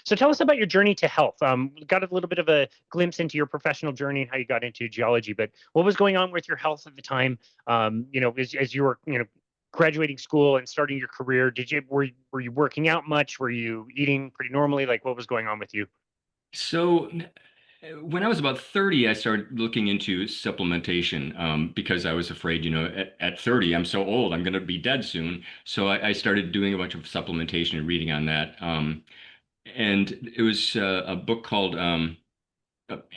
So tell us about your journey to health. Got a little bit of a glimpse into your professional journey and how you got into geology, but what was going on with your health at the time? As you were, graduating school and starting your career, were you working out much? Were you eating pretty normally? Like, what was going on with you? So when I was about 30, I started looking into supplementation because I was afraid, at 30, I'm so old, I'm going to be dead soon. So I started doing a bunch of supplementation and reading on that. And it was a book called,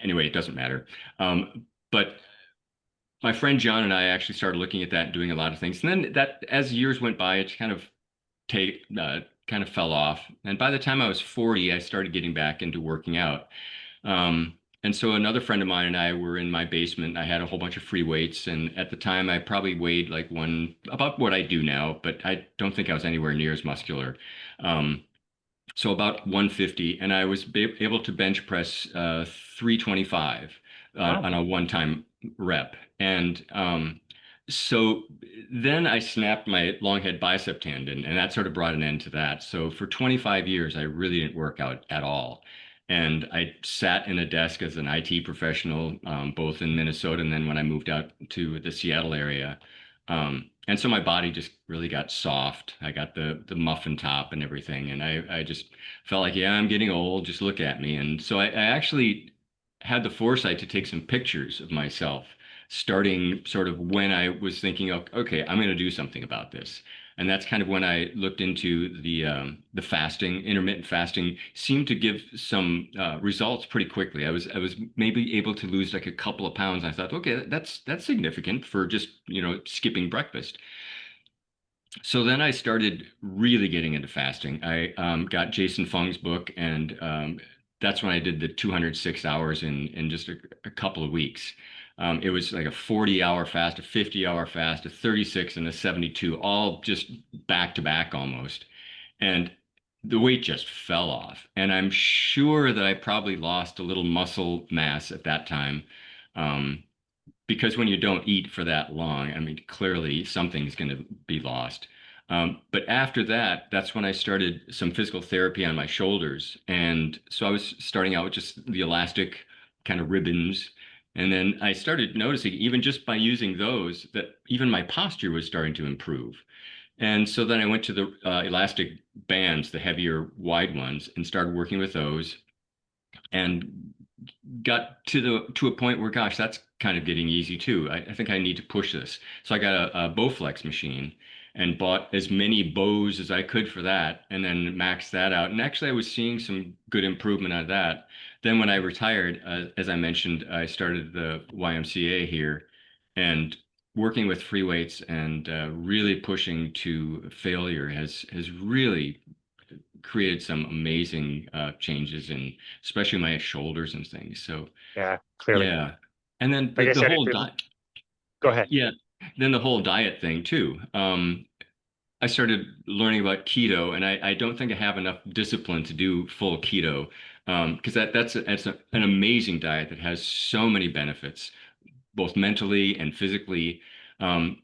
anyway, it doesn't matter. But my friend John and I actually started looking at that and doing a lot of things. And then that, as years went by, it kind of fell off. And by the time I was 40, I started getting back into working out. And so another friend of mine and I were in my basement. I had a whole bunch of free weights, and at the time I probably weighed like about what I do now, but I don't think I was anywhere near as muscular. Um, so about 150, and I was able to bench press 325 Wow. on a one-time rep. And so then I snapped my long head bicep tendon, and that sort of brought an end to that. So for 25 years, I really didn't work out at all. And I sat in a desk as an IT professional, both in Minnesota and then when I moved out to the Seattle area. And so my body just really got soft. I got the muffin top and everything, and I just felt like, yeah, I'm getting old. Just look at me. And so I actually had the foresight to take some pictures of myself, starting sort of when I was thinking, okay, I'm going to do something about this. And that's kind of when I looked into the fasting. Intermittent fasting seemed to give some results pretty quickly. I was maybe able to lose like a couple of pounds. I thought, okay, that's significant for just skipping breakfast. So then I started really getting into fasting. I got Jason Fung's book, and that's when I did the 206 hours in just a couple of weeks. It was like a 40-hour fast, a 50-hour fast, a 36, and a 72, all just back to back almost. And the weight just fell off. And I'm sure that I probably lost a little muscle mass at that time. Um, because when you don't eat for that long, I mean, clearly something's going to be lost. But after that, that's when I started some physical therapy on my shoulders. And so I was starting out with just the elastic kind of ribbons. And then I started noticing, even just by using those, that even my posture was starting to improve. And so then I went to the elastic bands, the heavier, wide ones, and started working with those. And got to a point where, gosh, that's kind of getting easy too. I think I need to push this. So I got a Bowflex machine and bought as many bows as I could for that, and then maxed that out. And actually, I was seeing some good improvement on that. Then when I retired, as I mentioned, I started the YMCA here, and working with free weights and really pushing to failure has really created some amazing changes in especially my shoulders and things. So Yeah, clearly. yeah. And then Like I the said, whole diet, go ahead. yeah, then the whole diet thing too. I started learning about keto, and I don't think I have enough discipline to do full keto, because an amazing diet that has so many benefits, both mentally and physically,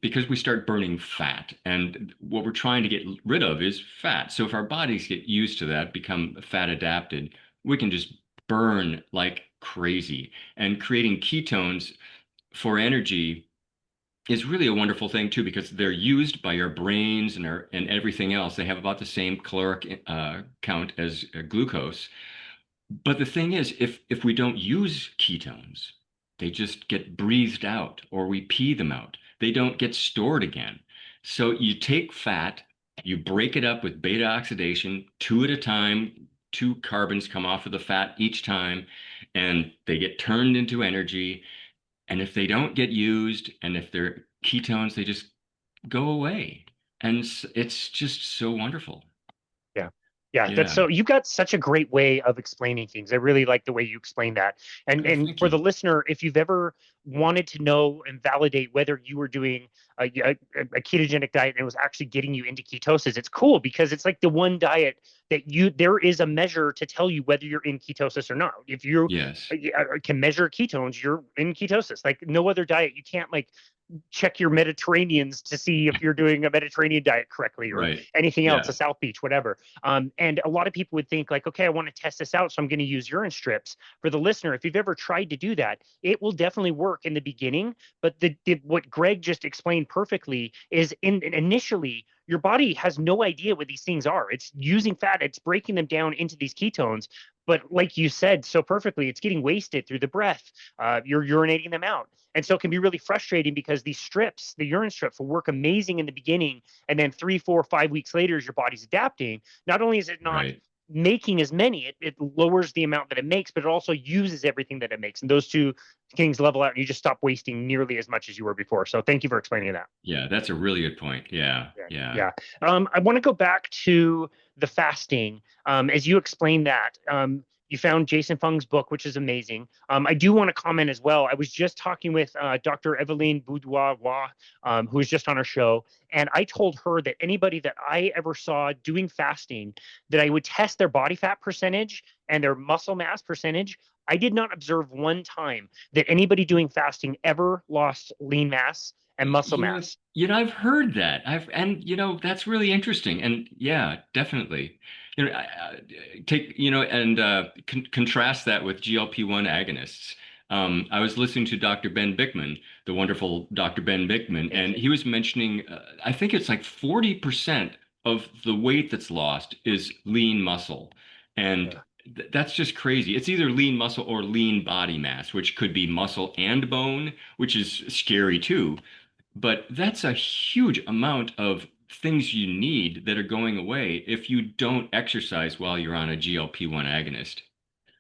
because we start burning fat. And what we're trying to get rid of is fat. So if our bodies get used to that, become fat adapted, we can just burn like crazy. And creating ketones for energy is really a wonderful thing too, because they're used by our brains and everything else. They have about the same caloric count as glucose. But the thing is, if we don't use ketones, they just get breathed out or we pee them out. They don't get stored again. So you take fat, you break it up with beta oxidation, two at a time, two carbons come off of the fat each time, and they get turned into energy. And if they don't get used, and if they're ketones, they just go away. And it's just so wonderful. Yeah. Yeah, that's Yeah. so you got such a great way of explaining things. I really like the way you explain that. And Thank for the you. listener, if you've ever wanted to know and validate whether you were doing a ketogenic diet and it was actually getting you into ketosis, it's cool because it's like the one diet that there is a measure to tell you whether you're in ketosis or not. If you Yes. can measure ketones, you're in ketosis. Like no other diet, you can't like check your Mediterraneans to see if you're doing a Mediterranean diet correctly or Right. anything else, Yeah. a South Beach, whatever. And a lot of people would think like, okay, I want to test this out, so I'm going to use urine strips. For the listener, if you've ever tried to do that, it will definitely work in the beginning. But what Greg just explained perfectly is initially your body has no idea what these things are. It's using fat, it's breaking them down into these ketones. But like you said so perfectly, it's getting wasted through the breath. You're urinating them out. And so it can be really frustrating because these strips, the urine strips, will work amazing in the beginning. And then 3, 4, 5 weeks later, as your body's adapting, not only is it not Right. making as many, it lowers the amount that it makes, but it also uses everything that it makes. And those two things level out and you just stop wasting nearly as much as you were before. So thank you for explaining that. Yeah. That's a really good point. Yeah. Yeah. Yeah. Yeah. I want to go back to the fasting. As you explained that, you found Jason Fung's book, which is amazing. I do want to comment as well. I was just talking with Dr. Eveline Boudoir, who was just on our show, and I told her that anybody that I ever saw doing fasting, that I would test their body fat percentage and their muscle mass percentage. I did not observe one time that anybody doing fasting ever lost lean mass and muscle mass. I've heard that. And that's really interesting. And yeah, definitely. Take, and contrast that with GLP-1 agonists. I was listening to Dr. Ben Bickman, the wonderful Dr. Ben Bickman, and Amazing. he was mentioning, I think it's like 40% of the weight that's lost is lean muscle. And Yeah. that's just crazy. It's either lean muscle or lean body mass, which could be muscle and bone, which is scary too. But that's a huge amount of things you need that are going away if you don't exercise while you're on a GLP-1 agonist.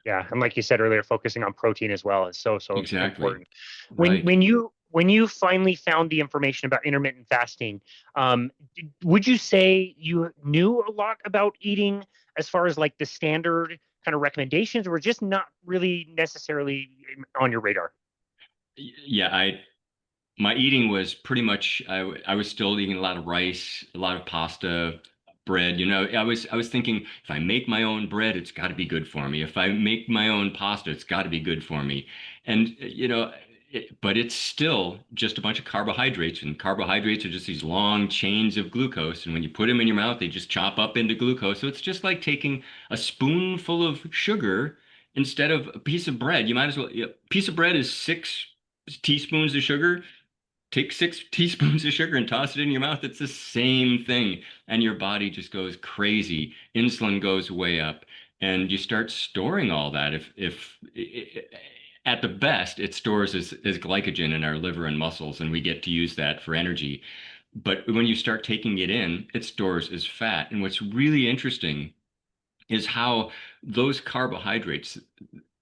Yeah, and like you said earlier, focusing on protein as well is so Exactly. important. When Right. when you when you finally found the information about intermittent fasting, would you say you knew a lot about eating as far as like the standard kind of recommendations, or just not really necessarily on your radar? Yeah, my eating was pretty much I was still eating a lot of rice, a lot of pasta, bread. I was thinking if I make my own bread, it's got to be good for me. If I make my own pasta, it's got to be good for me. And but it's still just a bunch of carbohydrates, and carbohydrates are just these long chains of glucose. And when you put them in your mouth, they just chop up into glucose. So it's just like taking a spoonful of sugar instead of a piece of bread. You might as well. A piece of bread is 6 teaspoons of sugar. Take 6 teaspoons of sugar and toss it in your mouth. It's the same thing. And your body just goes crazy. Insulin goes way up. And you start storing all that. If at the best, it stores as glycogen in our liver and muscles, and we get to use that for energy. But when you start taking it in, it stores as fat. And what's really interesting is how those carbohydrates,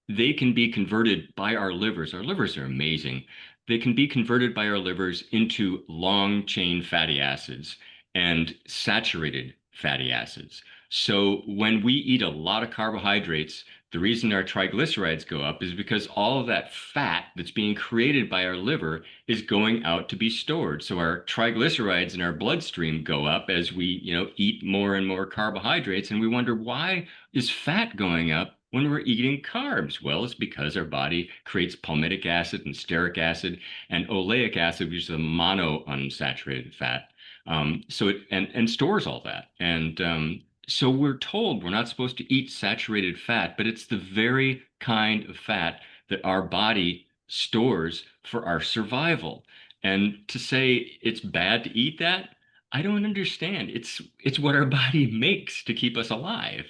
they can be converted by our livers. Our livers are amazing. They can be converted by our livers into long chain fatty acids and saturated fatty acids. So when we eat a lot of carbohydrates, the reason our triglycerides go up is because all of that fat that's being created by our liver is going out to be stored. So our triglycerides in our bloodstream go up as we, eat more and more carbohydrates, and we wonder, why is fat going up when we're eating carbs? Well, it's because our body creates palmitic acid and stearic acid and oleic acid, which is a monounsaturated fat. So it stores all that. And so we're told we're not supposed to eat saturated fat, but it's the very kind of fat that our body stores for our survival. And to say it's bad to eat that, I don't understand. It's what our body makes to keep us alive.